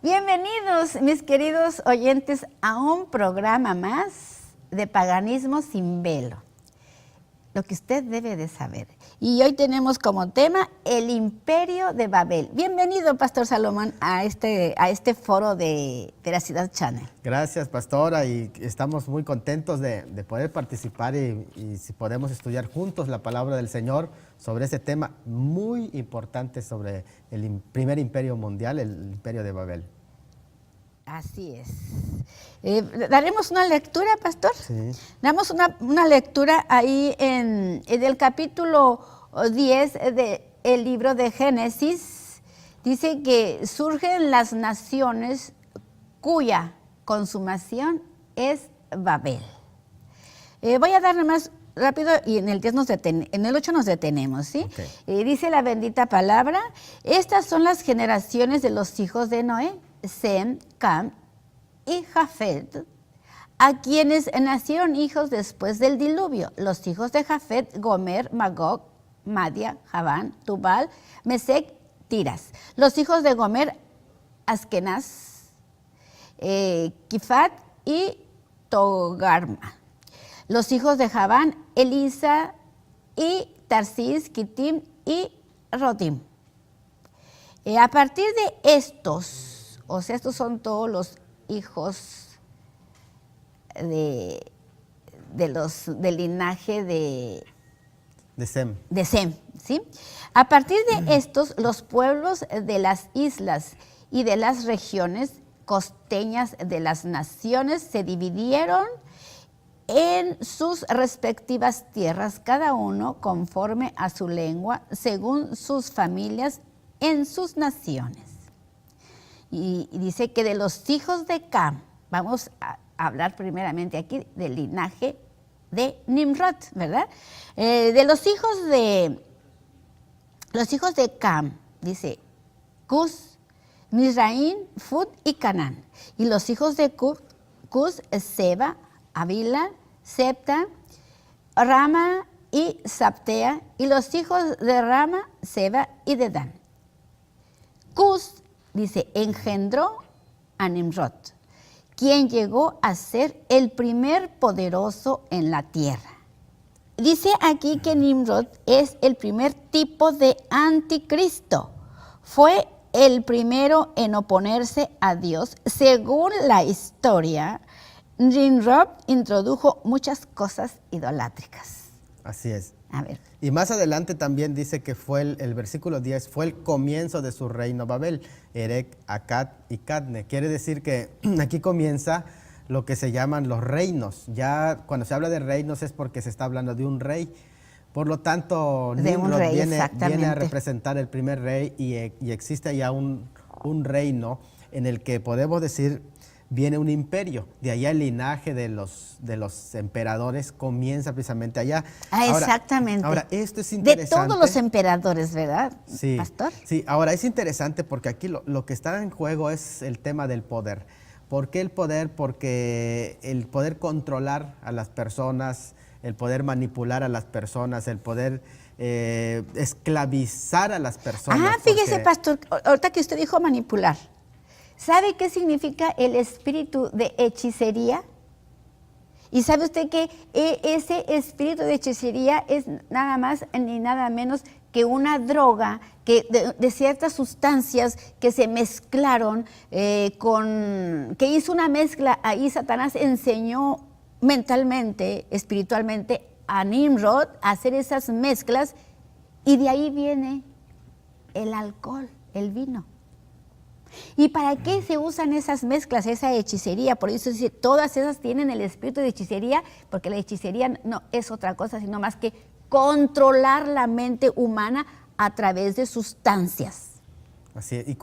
Bienvenidos, mis queridos oyentes, a un programa más de Paganismo sin Velo. Lo que usted debe de saber. Y hoy tenemos como tema el Imperio de Babel. Bienvenido, Pastor Salomón, a este foro de Veracidad Channel. Gracias, pastora, y estamos muy contentos de poder participar y si podemos estudiar juntos la palabra del Señor sobre este tema muy importante sobre el primer imperio mundial, el Imperio de Babel. Así es. ¿Daremos una lectura, pastor? Sí. Damos una lectura ahí en el capítulo 10 del libro de Génesis. Dice que surgen las naciones cuya consumación es Babel. Voy a dar más rápido y en el 8 nos detenemos, ¿sí? Okay. Dice la bendita palabra: estas son las generaciones de los hijos de Noé, Sem, Cam y Jafet, a quienes nacieron hijos después del diluvio. Los hijos de Jafet: Gomer, Magog, Madia, Javán, Tubal, Mesec, Tiras. Los hijos de Gomer: Askenaz, Kifat y Togarma. Los hijos de Javán: Elisa y Tarsis, Kitim y Rodim. A partir de estos, o sea, estos son todos los hijos del linaje de Sem. De Sem, ¿sí? A partir de estos, los pueblos de las islas y de las regiones costeñas de las naciones se dividieron en sus respectivas tierras, cada uno conforme a su lengua, según sus familias en sus naciones. Y dice que de los hijos de Cam, vamos a hablar primeramente aquí del linaje de Nimrod, ¿verdad? De los hijos de Cam, dice Cus, Mizraim, Fut y Canaán. Y los hijos de Cus, Seba, Avila, Septa, Rama y Saptea. Y los hijos de Rama, Seba y Dedán. Cus, dice, engendró a Nimrod, quien llegó a ser el primer poderoso en la tierra. Dice aquí que Nimrod es el primer tipo de anticristo. Fue el primero en oponerse a Dios. Según la historia, Nimrod introdujo muchas cosas idolátricas. Así es. A ver. Y más adelante también dice que fue el versículo 10, fue el comienzo de su reino Babel, Erec, Akkad y Cadne. Quiere decir que aquí comienza lo que se llaman los reinos. Ya cuando se habla de reinos es porque se está hablando de un rey. Por lo tanto, Nimrod viene a representar el primer rey y existe ya un reino en el que podemos decir viene un imperio. De allá el linaje de los emperadores comienza precisamente allá. Exactamente. Ahora, esto es interesante. De todos los emperadores, ¿verdad, sí, pastor? Sí, ahora es interesante porque aquí lo que está en juego es el tema del poder. ¿Por qué el poder? Porque el poder controlar a las personas, el poder manipular a las personas, el poder esclavizar a las personas. Fíjese, pastor, ahorita que usted dijo manipular. ¿Sabe qué significa el espíritu de hechicería? Y sabe usted que ese espíritu de hechicería es nada más ni nada menos que una droga de ciertas sustancias que se mezclaron que hizo una mezcla. Ahí Satanás enseñó mentalmente, espiritualmente a Nimrod a hacer esas mezclas, y de ahí viene el alcohol, el vino. ¿Y para qué se usan esas mezclas, esa hechicería? Por eso todas esas tienen el espíritu de hechicería, porque la hechicería no es otra cosa, sino más que controlar la mente humana a través de sustancias. Así es. Y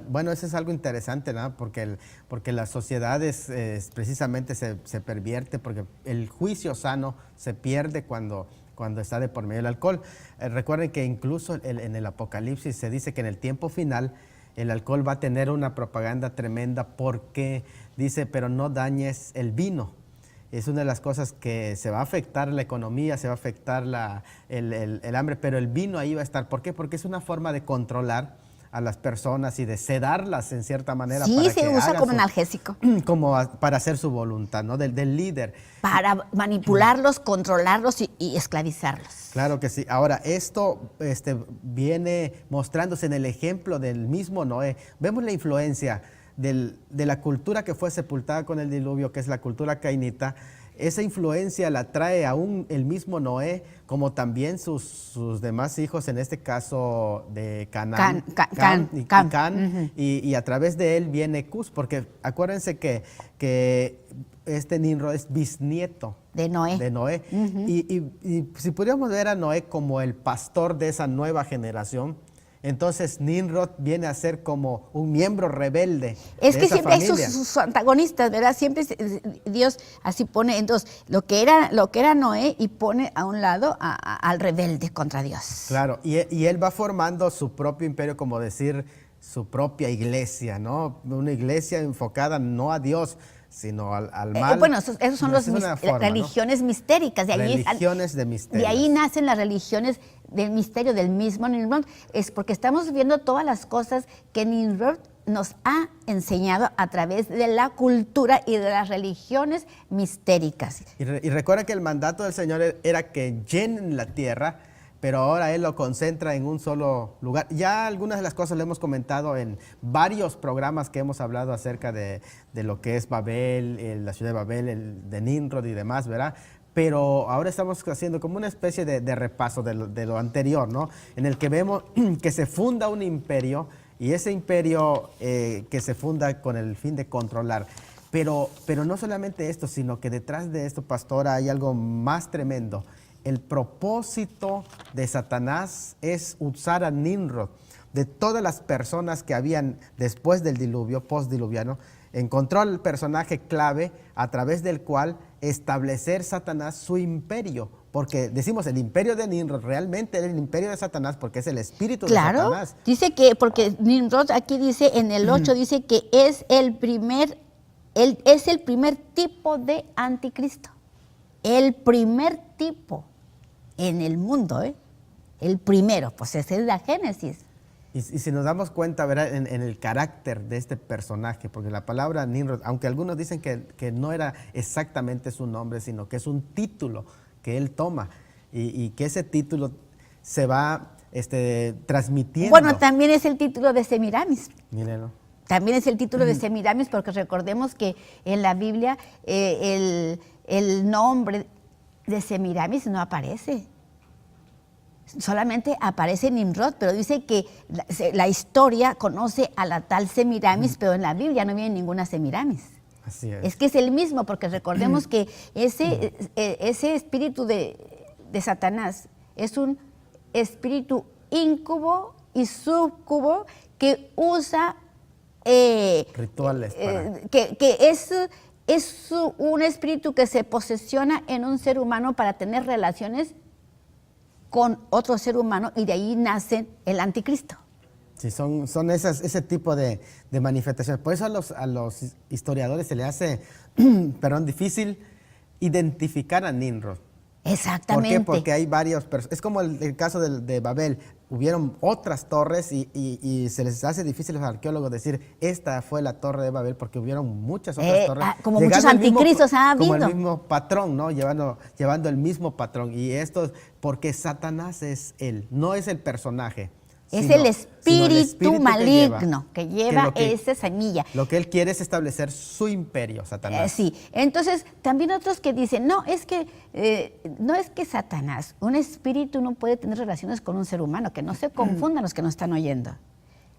bueno, eso es algo interesante, ¿no? Porque las sociedades precisamente se pervierte, porque el juicio sano se pierde cuando está de por medio del alcohol. Recuerden que incluso en el Apocalipsis se dice que en el tiempo final el alcohol va a tener una propaganda tremenda, porque dice, pero no dañes el vino. Es una de las cosas que se va a afectar la economía, se va a afectar el hambre, pero el vino ahí va a estar. ¿Por qué? Porque es una forma de controlar a las personas y de sedarlas en cierta manera. Sí, para se que usa haga como analgésico. para hacer su voluntad, ¿no? Del líder. Para manipularlos, controlarlos y esclavizarlos. Claro que sí. Ahora, esto viene mostrándose en el ejemplo del mismo Noé. Vemos la influencia de la cultura que fue sepultada con el diluvio, que es la cultura cainita. Esa influencia la trae aún el mismo Noé, como también sus demás hijos, en este caso de Canaán, Cam. y a través de él viene Cus, porque acuérdense que este Nimrod es bisnieto De Noé. Y si pudiéramos ver a Noé como el pastor de esa nueva generación, entonces Nimrod viene a ser como un miembro rebelde. Es de que esa siempre hay familia. sus antagonistas, ¿verdad? Siempre Dios así pone, entonces, lo que era Noé y pone a un lado al rebelde contra Dios. Claro, y él va formando su propio imperio, como decir, su propia iglesia, ¿no? Una iglesia enfocada no a Dios, sino al mal. Bueno, esos son Esa es una forma, religiones mistéricas. Religiones de misterio. De ahí nacen las religiones del misterio del mismo Nimrod. Es porque estamos viendo todas las cosas que Nimrod nos ha enseñado a través de la cultura y de las religiones mistéricas. Y recuerda que el mandato del Señor era que llenen la tierra, pero ahora Él lo concentra en un solo lugar. Ya algunas de las cosas lo hemos comentado en varios programas que hemos hablado acerca de lo que es Babel, la ciudad de Babel, de Nimrod y demás, ¿verdad? Pero ahora estamos haciendo como una especie de repaso de lo anterior, ¿no? En el que vemos que se funda un imperio, y ese imperio que se funda con el fin de controlar. Pero no solamente esto, sino que detrás de esto, pastora, hay algo más tremendo. El propósito de Satanás es usar a Nimrod. De todas las personas que habían después del diluvio, postdiluviano, encontró al personaje clave a través del cual establecer Satanás su imperio. Porque decimos el imperio de Nimrod, realmente es el imperio de Satanás porque es el espíritu de Satanás. Dice que, porque Nimrod aquí dice, en el 8 dice que es el primer tipo de anticristo. El primer tipo en el mundo, el primero, pues esa es la Génesis. Y si nos damos cuenta, ¿verdad? En el carácter de este personaje, porque la palabra Nimrod, aunque algunos dicen que no era exactamente su nombre, sino que es un título que él toma y que ese título se va transmitiendo. Bueno, también es el título de Semiramis. Mírenlo. También es el título de Semiramis, porque recordemos que en la Biblia el nombre de Semiramis no aparece. Solamente aparece Nimrod, pero dice que la historia conoce a la tal Semiramis, pero en la Biblia no viene ninguna Semiramis. Así es. Es que es el mismo, porque recordemos que ese espíritu de Satanás es un espíritu íncubo y subcubo que usa rituales. Que es un espíritu que se posesiona en un ser humano para tener relaciones con otro ser humano, y de ahí nace el anticristo. Sí, son ese tipo de manifestaciones. Por eso a los historiadores se les hace difícil identificar a Nimrod. Exactamente. ¿Por qué? Porque hay varios personas. Es como el caso de Babel. Hubieron otras torres y se les hace difícil a los arqueólogos decir esta fue la torre de Babel, porque hubieron muchas otras torres. Como muchos anticristos ha habido. Como el mismo patrón, ¿no? Llevando el mismo patrón. Y esto porque Satanás es él, no es el personaje. Es el espíritu maligno que lleva esa semilla. Lo que él quiere es establecer su imperio, Satanás. Sí, entonces también otros que dicen, no es que Satanás, un espíritu no puede tener relaciones con un ser humano, que no se confundan los que nos están oyendo.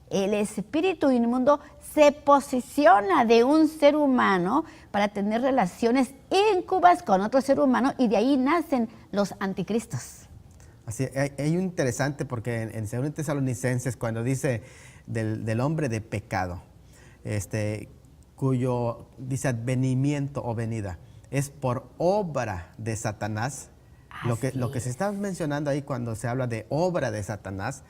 El espíritu inmundo se posiciona de un ser humano para tener relaciones íncubas con otro ser humano, y de ahí nacen los anticristos. Así, hay un interesante, porque en 2 Tesalonicenses, cuando dice del hombre de pecado, cuyo dice advenimiento o venida, es por obra de Satanás. Lo que se está mencionando ahí cuando se habla de obra de Satanás,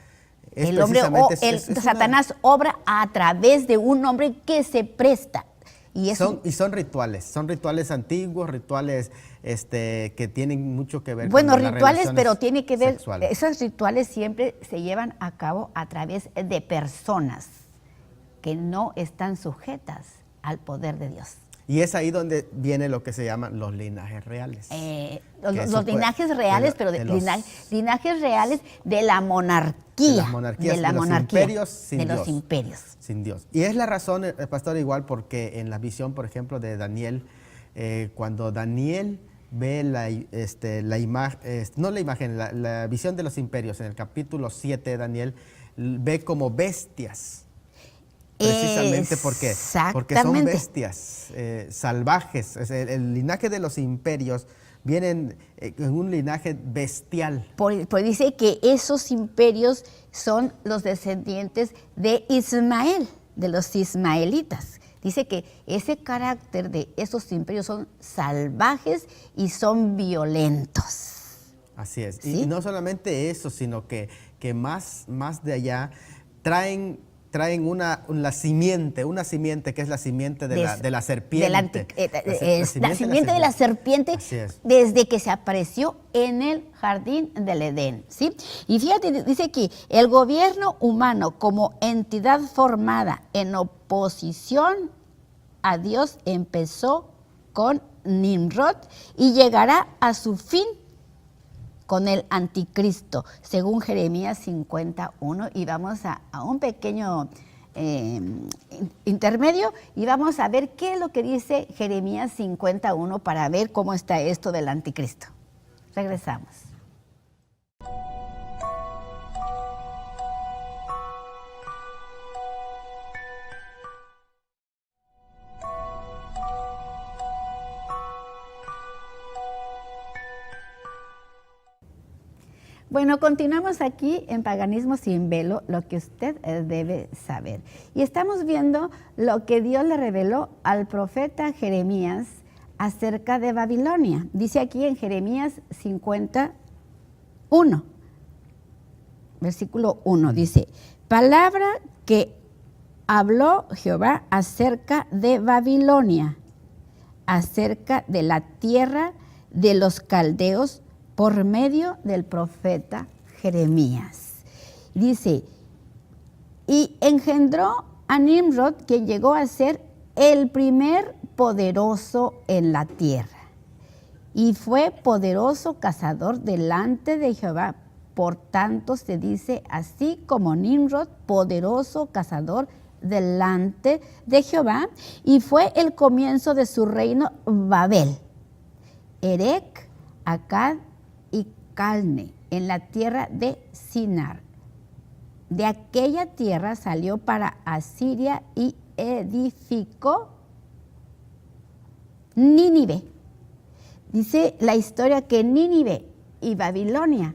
es Satanás obra a través de un hombre que se presta. Y son rituales antiguos, rituales que tienen mucho que ver bueno, con las rituales, relaciones pero tiene que ver, sexuales. esos rituales siempre se llevan a cabo a través de personas que no están sujetas al poder de Dios. Y es ahí donde viene lo que se llaman los linajes reales. Los linajes reales, pero linajes reales de la monarquía. De las monarquías, de los imperios sin de Dios. los imperios. Sin Dios. Y es la razón, pastor, igual porque en la visión, por ejemplo, de Daniel, cuando Daniel ve la visión de los imperios en el capítulo 7 de Daniel, ve como bestias. Precisamente porque son bestias salvajes. El linaje de los imperios vienen en un linaje bestial. Pues dice que esos imperios son los descendientes de Ismael, de los ismaelitas. Dice que ese carácter de esos imperios son salvajes y son violentos. Así es. ¿Sí? Y no solamente eso, sino que más de allá traen una simiente que es la simiente de la serpiente. La simiente de la serpiente desde que se apareció en el jardín del Edén, ¿sí? Y fíjate, dice aquí, el gobierno humano como entidad formada en oposición a Dios empezó con Nimrod y llegará a su fin con el anticristo, según Jeremías 51, y vamos a un pequeño intermedio y vamos a ver qué es lo que dice Jeremías 51 para ver cómo está esto del anticristo. Regresamos. Bueno, continuamos aquí en Paganismo sin Velo, lo que usted debe saber. Y estamos viendo lo que Dios le reveló al profeta Jeremías acerca de Babilonia. Dice aquí en Jeremías 51, versículo 1, dice, palabra que habló Jehová acerca de Babilonia, acerca de la tierra de los caldeos, por medio del profeta Jeremías. Dice, y engendró a Nimrod, quien llegó a ser el primer poderoso en la tierra. Y fue poderoso cazador delante de Jehová. Por tanto se dice así como Nimrod, poderoso cazador delante de Jehová. Y fue el comienzo de su reino Babel, Erec, Accad y Calne, en la tierra de Sinar. De aquella tierra salió para Asiria y edificó Nínive. Dice la historia que Nínive y Babilonia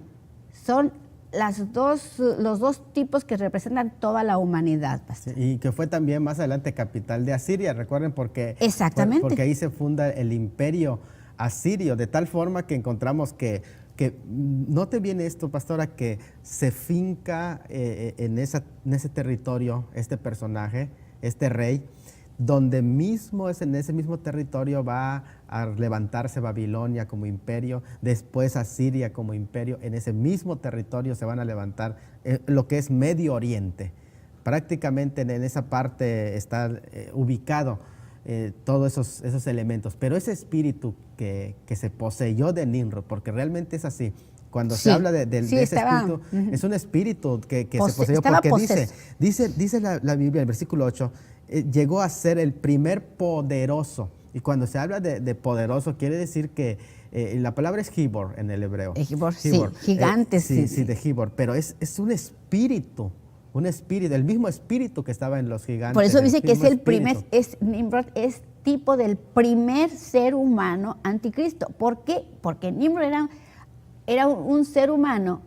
son los dos tipos que representan toda la humanidad. Sí, y que fue también más adelante capital de Asiria, recuerden, porque ahí se funda el imperio asirio, de tal forma que encontramos que note bien esto, pastora, que se finca en ese territorio este personaje, este rey, donde mismo en ese mismo territorio va a levantarse Babilonia como imperio, después Asiria como imperio. En ese mismo territorio se van a levantar lo que es Medio Oriente. Prácticamente en esa parte está ubicado todos esos elementos. Pero ese espíritu que se poseyó de Nimrod, porque realmente es así, cuando se habla de ese espíritu, es un espíritu que se poseyó, porque dice la Biblia, el versículo 8, llegó a ser el primer poderoso. Y cuando se habla de poderoso, quiere decir que la palabra es Gibor en el hebreo. Gibor, sí, gigante. Sí, de Gibor, pero es un espíritu. Un espíritu, el mismo espíritu que estaba en los gigantes. Por eso dice que es el primer, Nimrod es tipo del primer ser humano anticristo. ¿Por qué? Porque Nimrod era un ser humano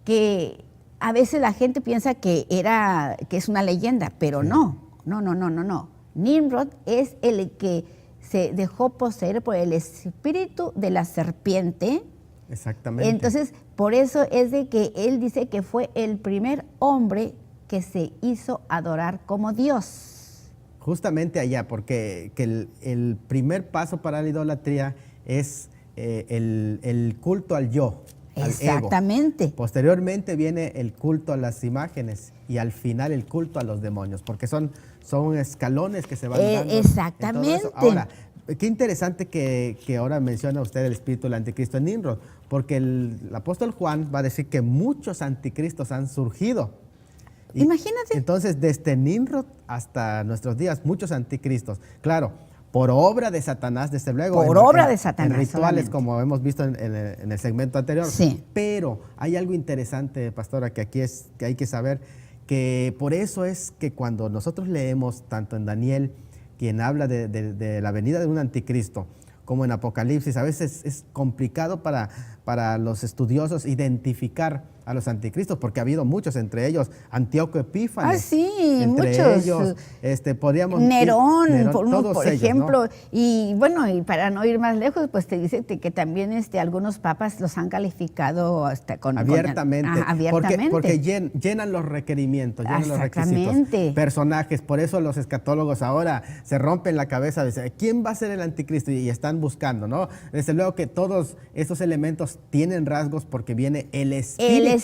que a veces la gente piensa que es una leyenda, pero sí. No. Nimrod es el que se dejó poseer por el espíritu de la serpiente. Exactamente. Entonces, por eso es de que él dice que fue el primer hombre que se hizo adorar como Dios. Justamente allá, porque que el primer paso para la idolatría es el culto al yo, al Exactamente. ego. Posteriormente viene el culto a las imágenes y al final el culto a los demonios, porque son escalones que se van dando. Exactamente. En todo eso. Ahora, qué interesante que ahora menciona usted el espíritu del anticristo en Nimrod, porque el apóstol Juan va a decir que muchos anticristos han surgido. Imagínate. Entonces, desde Nimrod hasta nuestros días, muchos anticristos. Claro, por obra de Satanás, desde luego. Por obra de Satanás. En rituales, solamente. como hemos visto en el segmento anterior. Sí. Pero hay algo interesante, pastora, que aquí que hay que saber, que por eso es que cuando nosotros leemos tanto en Daniel, quien habla de la venida de un anticristo, como en Apocalipsis, a veces es complicado para los estudiosos identificar a los anticristos, porque ha habido muchos, entre ellos Antíoco Epífanes. Ah, sí, entre muchos. Ellos, podríamos Nerón, todos por ellos, ejemplo. ¿no? Y bueno, y para no ir más lejos, pues te dice que también algunos papas los han calificado hasta abiertamente. Abiertamente. Porque llenan los requerimientos, llenan los requisitos. Personajes, por eso los escatólogos ahora se rompen la cabeza, dicen, ¿quién va a ser el anticristo? Y están buscando, ¿no? Desde luego que todos esos elementos tienen rasgos porque viene el espíritu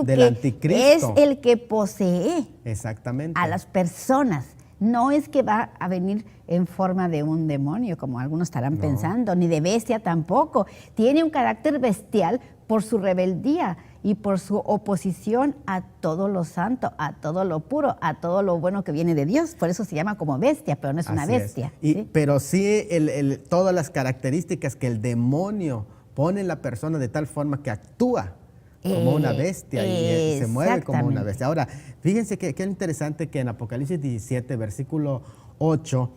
del anticristo. Es el que posee exactamente a las personas. No es que va a venir en forma de un demonio, como algunos estarán pensando, ni de bestia tampoco. Tiene un carácter bestial por su rebeldía y por su oposición a todo lo santo, a todo lo puro, a todo lo bueno que viene de Dios. Por eso se llama como bestia, pero no es una bestia. ¿Sí? Pero sí todas las características que el demonio pone en la persona de tal forma que actúa como una bestia y se mueve como una bestia. Ahora, fíjense que es interesante que en Apocalipsis 17, versículo 8,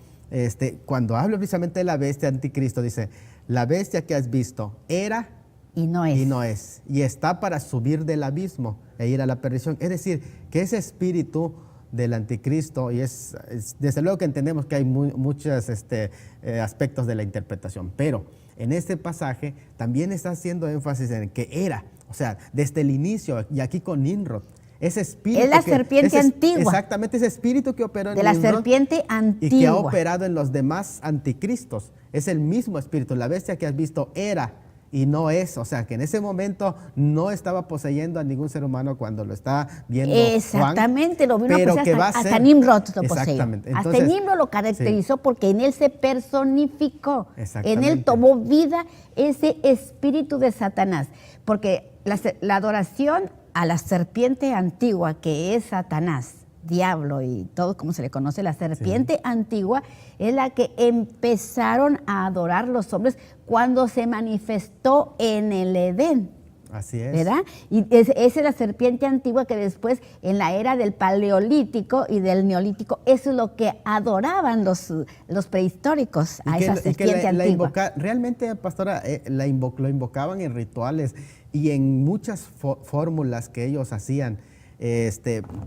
cuando habla precisamente de la bestia anticristo, dice, la bestia que has visto era y no es. Y está para subir del abismo e ir a la perdición. Es decir, que ese espíritu del anticristo, y desde luego que entendemos que hay muchos aspectos de la interpretación, pero en este pasaje también está haciendo énfasis en que era, o sea, desde el inicio, y aquí con Nimrod, ese espíritu. Es la serpiente antigua. Exactamente, ese espíritu que operó en de la Nimrod serpiente antigua. y que ha operado en los demás anticristos. Es el mismo espíritu. La bestia que has visto era y no es, o sea, que en ese momento no estaba poseyendo a ningún ser humano cuando lo está viendo exactamente, Juan, lo vino pero a que poseer va a ser hasta Nimrod lo poseyó. Exactamente. Entonces, hasta Nimrod lo caracterizó porque en él se personificó. En él tomó vida ese espíritu de Satanás. Porque la adoración a la serpiente antigua, que es Satanás, diablo y todo como se le conoce, la serpiente antigua, es la que empezaron a adorar los hombres cuando se manifestó en el Edén. Así es. ¿Verdad? Y esa es la serpiente antigua que después, en la era del Paleolítico y del Neolítico, eso es lo que adoraban los prehistóricos a esa serpiente antigua. Realmente, pastora, lo invocaban en rituales y en muchas fórmulas que ellos hacían,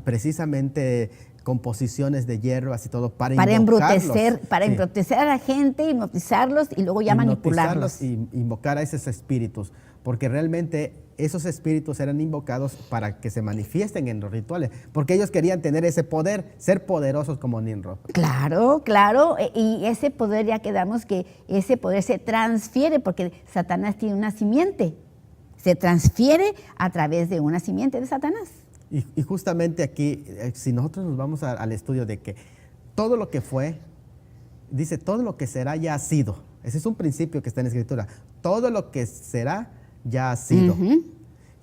precisamente composiciones de hierbas y todo para embrutecer a la gente, hipnotizarlos y luego ya manipularlos. Y invocar a esos espíritus, porque realmente esos espíritus eran invocados para que se manifiesten en los rituales, porque ellos querían tener ese poder, ser poderosos como Nimrod. Claro, claro, y ese poder, ya quedamos que ese poder se transfiere, porque Satanás tiene una simiente, se transfiere a través de una simiente de Satanás. Y justamente aquí, si nosotros nos vamos al estudio de que todo lo que fue, dice, todo lo que será ya ha sido. Ese es un principio que está en la Escritura. Todo lo que será ya ha sido.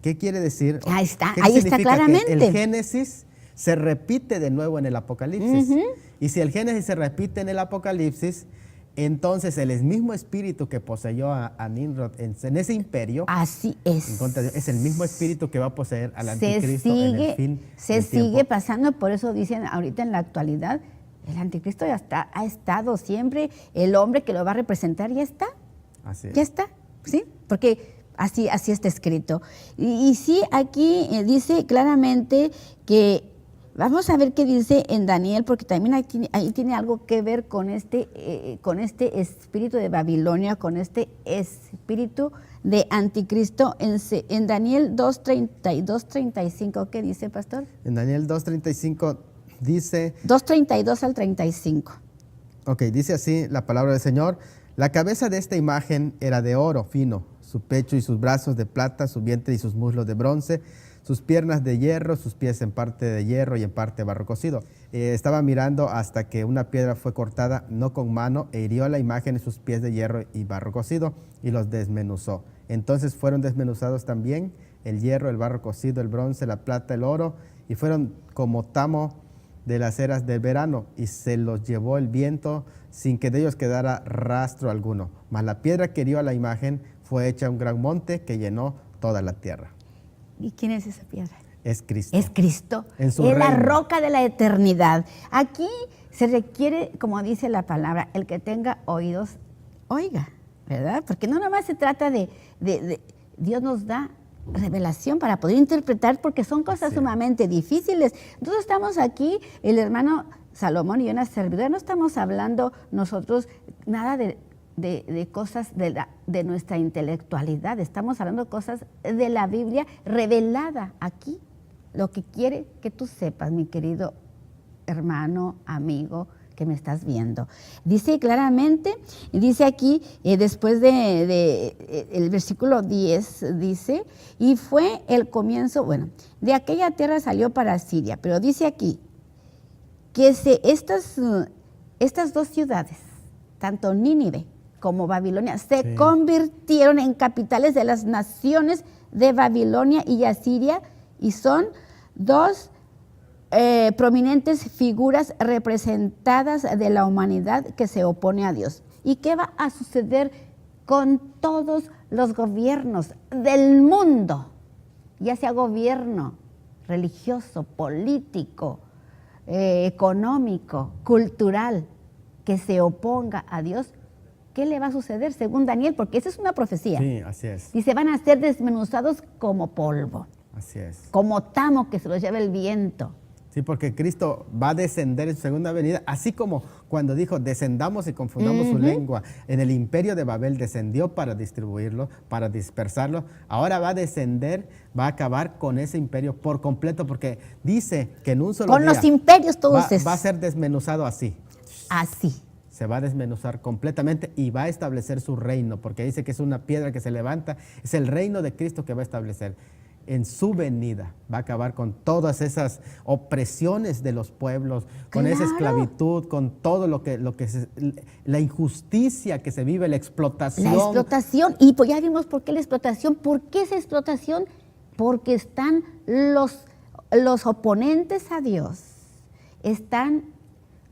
¿Qué quiere decir? Ahí está claramente. Que el Génesis se repite de nuevo en el Apocalipsis. Y si el Génesis se repite en el Apocalipsis, entonces el mismo espíritu que poseyó a Nimrod en ese imperio, así es. Es el mismo espíritu que va a poseer al anticristo en el fin Se sigue pasando, por eso dicen ahorita en la actualidad, el anticristo ha estado siempre, el hombre que lo va a representar ya está. Así es. Ya está, ¿sí? Porque así está escrito. Y sí, aquí dice claramente que, vamos a ver qué dice en Daniel, porque también ahí tiene algo que ver con este espíritu de Babilonia, con este espíritu de anticristo. En Daniel 2:32-35, ¿qué dice, pastor? En Daniel 2:35 dice, 2:32 al 35. ok, dice así la palabra del Señor: la cabeza de esta imagen era de oro fino, su pecho y sus brazos de plata, su vientre y sus muslos de bronce, sus piernas de hierro, sus pies en parte de hierro y en parte barro cocido. Estaba mirando hasta que una piedra fue cortada, no con mano, e hirió a la imagen en sus pies de hierro y barro cocido, y los desmenuzó. Entonces fueron desmenuzados también el hierro, el barro cocido, el bronce, la plata, el oro, y fueron como tamo de las eras del verano, y se los llevó el viento sin que de ellos quedara rastro alguno. Mas la piedra que hirió a la imagen fue hecha un gran monte que llenó toda la tierra. ¿Y quién es esa piedra? Es Cristo. Es Cristo. En su Es la reino. roca de la eternidad. Aquí se requiere, como dice la palabra, el que tenga oídos, oiga, ¿verdad? Porque no nomás se trata de Dios nos da revelación para poder interpretar, porque son cosas Sí. sumamente difíciles. Nosotros estamos aquí, el hermano Salomón y yo, una servidora, no estamos hablando nosotros nada de cosas de nuestra intelectualidad, estamos hablando de cosas de la Biblia revelada aquí, lo que quiere que tú sepas, mi querido hermano, amigo, que me estás viendo. Dice claramente, dice aquí, después el versículo 10, dice, y fue el comienzo, bueno, de aquella tierra salió para Siria, pero dice aquí, que estas dos ciudades, tanto Nínive como Babilonia, se convirtieron en capitales de las naciones de Babilonia y Asiria, y son dos prominentes figuras representadas de la humanidad que se opone a Dios. ¿Y qué va a suceder con todos los gobiernos del mundo? Ya sea gobierno religioso, político, económico, cultural, que se oponga a Dios. ¿Qué le va a suceder según Daniel? Porque esa es una profecía. Sí, así es. Dice, van a ser desmenuzados como polvo, Así es. como tamo que se los lleva el viento. Sí, porque Cristo va a descender en su segunda venida, así como cuando dijo, descendamos y confundamos su lengua. En el imperio de Babel descendió para distribuirlo, para dispersarlo. Ahora va a descender, va a acabar con ese imperio por completo, porque dice que en un solo Con día los imperios todos esos. va a ser desmenuzado así. Así. Se va a desmenuzar completamente y va a establecer su reino, porque dice que es una piedra que se levanta, es el reino de Cristo que va a establecer. En su venida va a acabar con todas esas opresiones de los pueblos, con esa esclavitud, con todo la injusticia que se vive, la explotación. La explotación, y pues ya vimos por qué la explotación. ¿Por qué esa explotación? Porque están los oponentes a Dios, están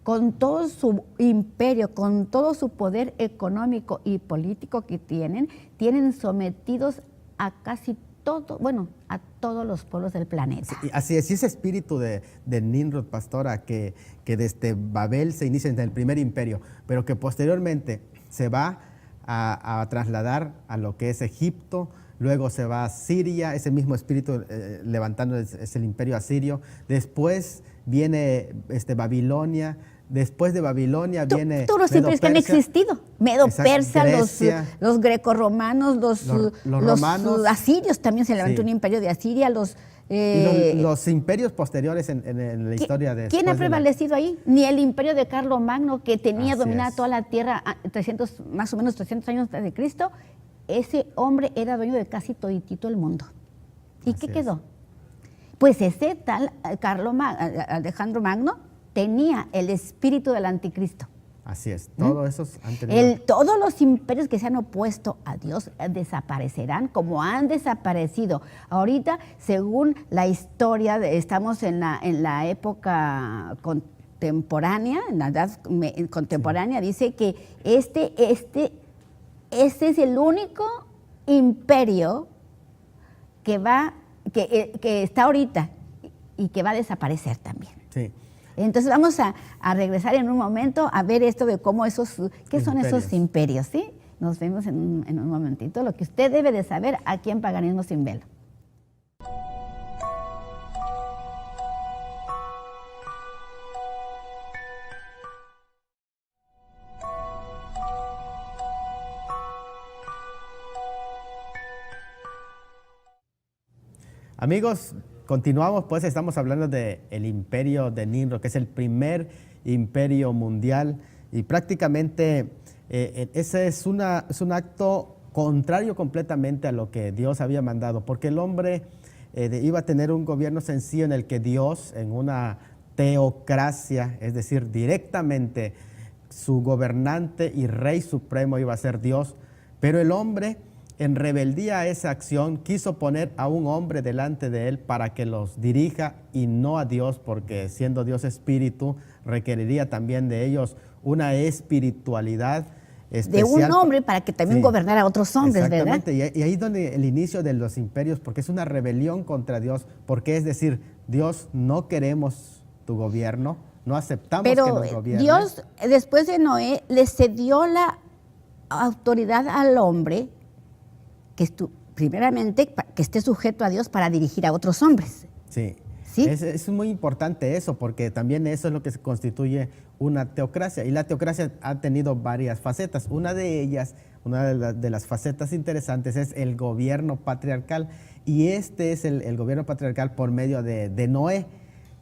con todo su imperio, con todo su poder económico y político que tienen sometidos a casi todo, bueno, a todos los pueblos del planeta. Sí, así es, y ese espíritu de Nimrod, pastora, que desde Babel se inicia en el primer imperio, pero que posteriormente se va a trasladar a lo que es Egipto, luego se va a Siria, ese mismo espíritu levantando es el imperio asirio, después viene Babilonia. Después de Babilonia viene todos los imperios que han existido. Medo Persa, los grecorromanos, los romanos, los asirios también se levantó un imperio de Asiria. Los imperios posteriores en la historia de. ¿Quién ha prevalecido ahí? Ni el imperio de Carlomagno, que tenía dominada toda la tierra más o menos 300 años antes de Cristo. Ese hombre era dueño de casi toditito el mundo. ¿Y qué quedó? Pues ese tal Alejandro Magno tenía el espíritu del anticristo. Así es, todos esos han tenido. Todos los imperios que se han opuesto a Dios desaparecerán como han desaparecido. Ahorita, según la historia, estamos en la época contemporánea, en la edad contemporánea, dice que este es el único imperio que está ahorita y que va a desaparecer también. Sí. Entonces vamos a regresar en un momento a ver esto de cómo qué son esos imperios, ¿sí? Nos vemos en un momentito. Lo que usted debe de saber aquí en Paganismo sin Velo. Amigos, continuamos, pues estamos hablando del imperio de Nimrod, que es el primer imperio mundial, y prácticamente ese es un acto contrario completamente a lo que Dios había mandado, porque el hombre iba a tener un gobierno sencillo en el que Dios, en una teocracia, es decir, directamente su gobernante y rey supremo iba a ser Dios, pero el hombre, en rebeldía a esa acción, quiso poner a un hombre delante de él para que los dirija y no a Dios, porque siendo Dios espíritu, requeriría también de ellos una espiritualidad especial. De un hombre para que también Sí, gobernara a otros hombres, ¿verdad? exactamente. Y ahí es donde el inicio de los imperios, porque es una rebelión contra Dios, porque es decir, Dios, no queremos tu gobierno, no aceptamos que Pero nos gobiernes. Dios, después de Noé, le cedió la autoridad al hombre, primeramente, que esté sujeto a Dios para dirigir a otros hombres. Sí. ¿Sí? Es muy importante eso, porque también eso es lo que se constituye una teocracia. Y la teocracia ha tenido varias facetas. Una de ellas, una de las facetas interesantes es el gobierno patriarcal. Y este es el gobierno patriarcal por medio de Noé.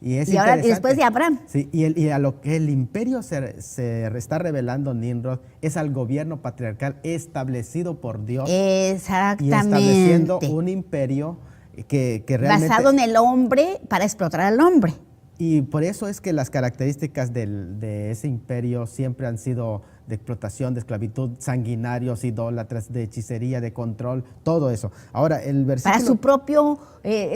Y ahora después de Abraham. Sí, y a lo que el imperio se está revelando Nimrod es al gobierno patriarcal establecido por Dios. Exactamente. Y estableciendo un imperio que realmente... basado en el hombre para explotar al hombre. Y por eso es que las características de ese imperio siempre han sido de explotación, de esclavitud, sanguinarios, idólatras, de hechicería, de control, todo eso. Ahora, el versículo...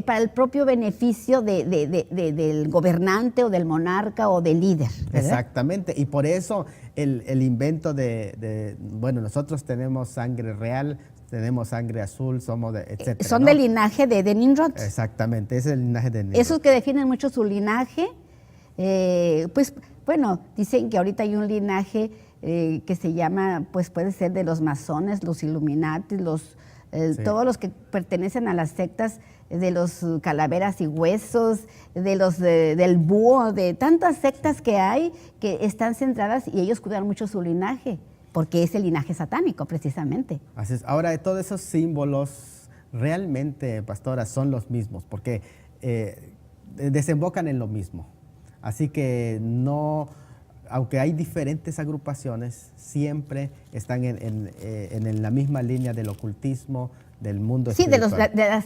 Para el propio beneficio del gobernante o del monarca o del líder, ¿verdad? Exactamente, y por eso el invento bueno, nosotros tenemos sangre real, tenemos sangre azul, somos etcétera. Son ¿no? del linaje de Nimrod. Exactamente, ese es el linaje de Nimrod. Esos que definen mucho su linaje, pues bueno, dicen que ahorita hay un linaje que se llama, pues puede ser de los masones, los Illuminati, Sí. todos los que pertenecen a las sectas de los calaveras y huesos, de los del búho, de tantas sectas que hay que están centradas y ellos cuidan mucho su linaje, porque es el linaje satánico precisamente. Así es. Ahora, todos esos símbolos realmente, pastora, son los mismos, porque desembocan en lo mismo. Así que no, aunque hay diferentes agrupaciones, siempre están en la misma línea del ocultismo, del mundo espiritual. Sí, de las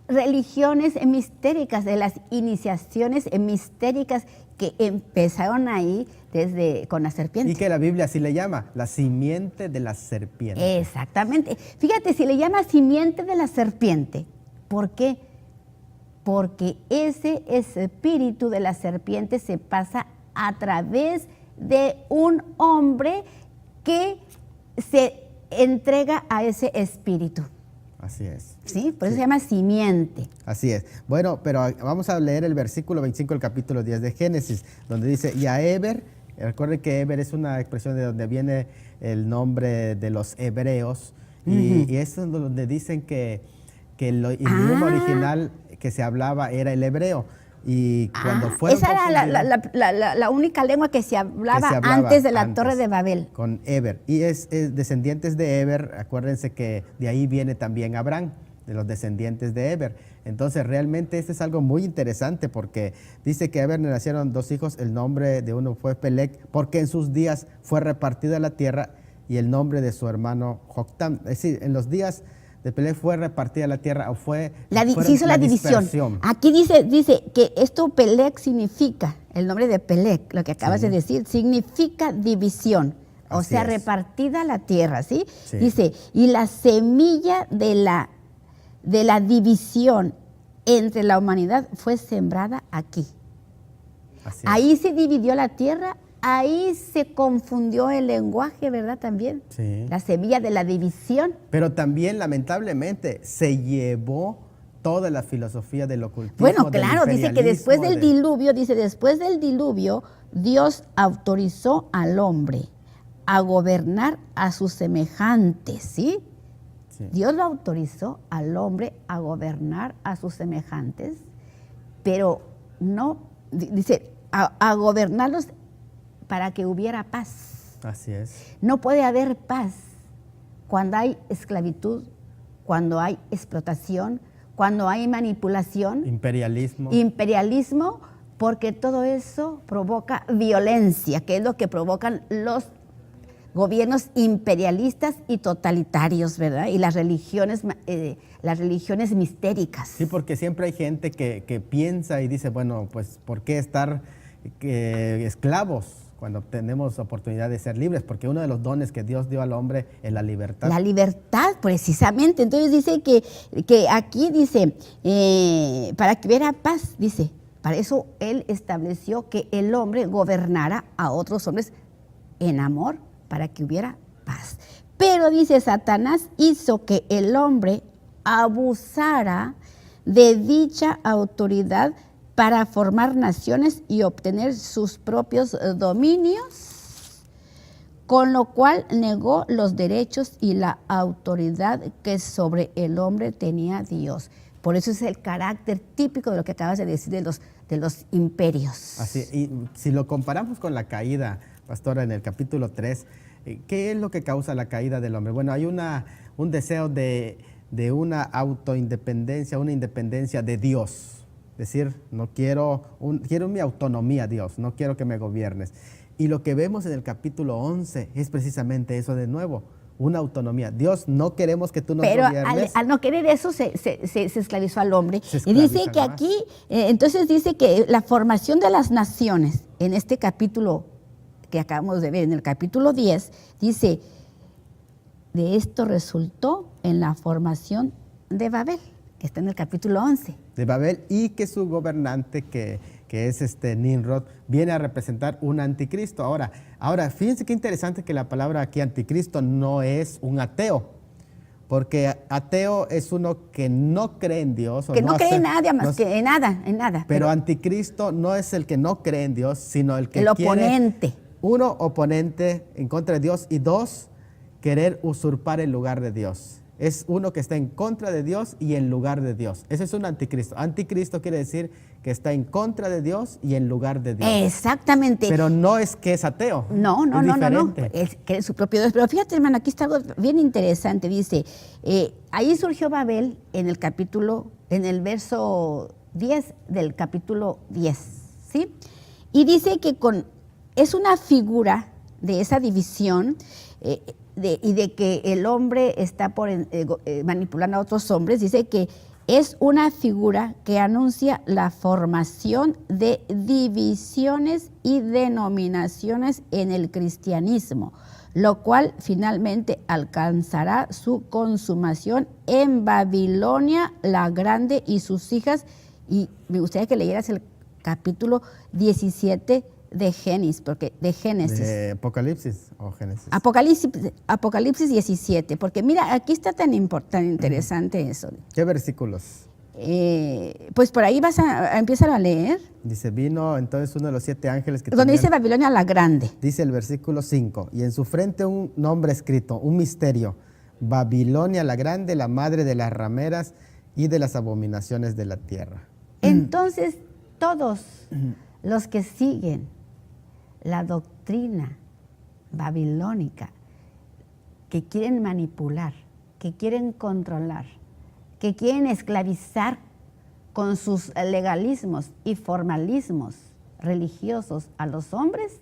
religiones mistéricas, de las iniciaciones mistéricas que empezaron ahí con la serpiente. Y que la Biblia así le llama, la simiente de la serpiente. Exactamente. Fíjate, si le llama simiente de la serpiente, ¿por qué? Porque ese espíritu de la serpiente se pasa a través de un hombre que se entrega a ese espíritu. Así es. ¿Sí? Por eso se llama simiente. Así es. Bueno, pero vamos a leer el versículo 25 del capítulo 10 de Génesis, donde dice, y a Eber, recuerden que Eber es una expresión de donde viene el nombre de los hebreos, y eso es donde dicen que el idioma original que se hablaba era el hebreo. Y cuando fueron esa era la única lengua que se hablaba antes de la Torre de Babel. Con Eber. Y es descendientes de Eber, acuérdense que de ahí viene también Abraham, de los descendientes de Eber. Entonces realmente esto es algo muy interesante porque dice que a Eber le nacieron dos hijos, el nombre de uno fue Peleg, porque en sus días fue repartida la tierra, y el nombre de su hermano Joctam. Es decir, en los días de Peleg fue repartida la tierra, o se hizo la división. dispersión. Aquí dice que esto Peleg significa, el nombre de Peleg, lo que acabas de decir, significa división. O Así sea, es. repartida la tierra, ¿sí? Sí. Dice, y la semilla de la división entre la humanidad fue sembrada aquí. Así es. Ahí se dividió la tierra, ahí se confundió el lenguaje, ¿verdad? También. Sí. La semilla de la división. Pero también, lamentablemente, se llevó toda la filosofía del ocultismo. Bueno, claro, dice que después del diluvio. diluvio, Dios autorizó al hombre a gobernar a sus semejantes, ¿sí? Sí. Dios lo autorizó al hombre a gobernar a sus semejantes, pero no, dice, a gobernarlos para que hubiera paz. Así es. No puede haber paz cuando hay esclavitud, cuando hay explotación, cuando hay manipulación, imperialismo, porque todo eso provoca violencia, que es lo que provocan los gobiernos imperialistas y totalitarios, ¿verdad? Y las religiones mistéricas. Sí, porque siempre hay gente que piensa y dice, bueno, pues ¿por qué estar esclavos cuando tenemos oportunidad de ser libres? Porque uno de los dones que Dios dio al hombre es la libertad. La libertad, precisamente. Entonces dice que aquí dice, para que hubiera paz, dice, para eso Él estableció que el hombre gobernara a otros hombres en amor, para que hubiera paz. Pero dice, Satanás hizo que el hombre abusara de dicha autoridad para formar naciones y obtener sus propios dominios, con lo cual negó los derechos y la autoridad que sobre el hombre tenía Dios. Por eso es el carácter típico de lo que acabas de decir de los imperios. Así, y si lo comparamos con la caída, pastora, en el capítulo 3, ¿qué es lo que causa la caída del hombre? Bueno, hay un deseo de una autoindependencia, una independencia de Dios. Es decir, quiero mi autonomía, Dios, no quiero que me gobiernes. Y lo que vemos en el capítulo 11 es precisamente eso de nuevo, una autonomía. Dios, no queremos que tú nos gobiernes. Pero al no querer eso se esclavizó al hombre. Y dice que aquí, entonces dice que la formación de las naciones, en este capítulo que acabamos de ver, en el capítulo 10, dice, de esto resultó en la formación de Babel, que está en el capítulo 11. De Babel, y que su gobernante, que es Nimrod, viene a representar un anticristo. Ahora, fíjense qué interesante que la palabra aquí anticristo no es un ateo, porque ateo es uno que no cree en Dios. Que no cree en nada más que en nada. Pero anticristo no es el que no cree en Dios, sino el que el oponente. Uno, oponente en contra de Dios, y dos, querer usurpar el lugar de Dios. Es uno que está en contra de Dios y en lugar de Dios. Ese es un anticristo. Anticristo quiere decir que está en contra de Dios y en lugar de Dios. Exactamente. Pero no es que es ateo. No. Es que es su propio Dios. Pero fíjate, hermano, aquí está algo bien interesante. Dice, ahí surgió Babel en el verso 10 del capítulo 10, ¿sí? Y dice que es una figura de esa división y de que el hombre está manipulando a otros hombres. Dice que es una figura que anuncia la formación de divisiones y denominaciones en el cristianismo, lo cual finalmente alcanzará su consumación en Babilonia la Grande y sus hijas. Y me gustaría que leyeras el capítulo 17 de Génesis, ¿De Apocalipsis o Génesis? Apocalipsis 17, porque mira, aquí está tan interesante eso. ¿Qué versículos? Pues por ahí empiezan a leer. Dice, vino entonces uno de los 7 ángeles que donde dice Babilonia la Grande. Dice el versículo 5, y en su frente un nombre escrito, un misterio, Babilonia la Grande, la madre de las rameras y de las abominaciones de la tierra. Entonces, todos los que siguen la doctrina babilónica, que quieren manipular, que quieren controlar, que quieren esclavizar con sus legalismos y formalismos religiosos a los hombres,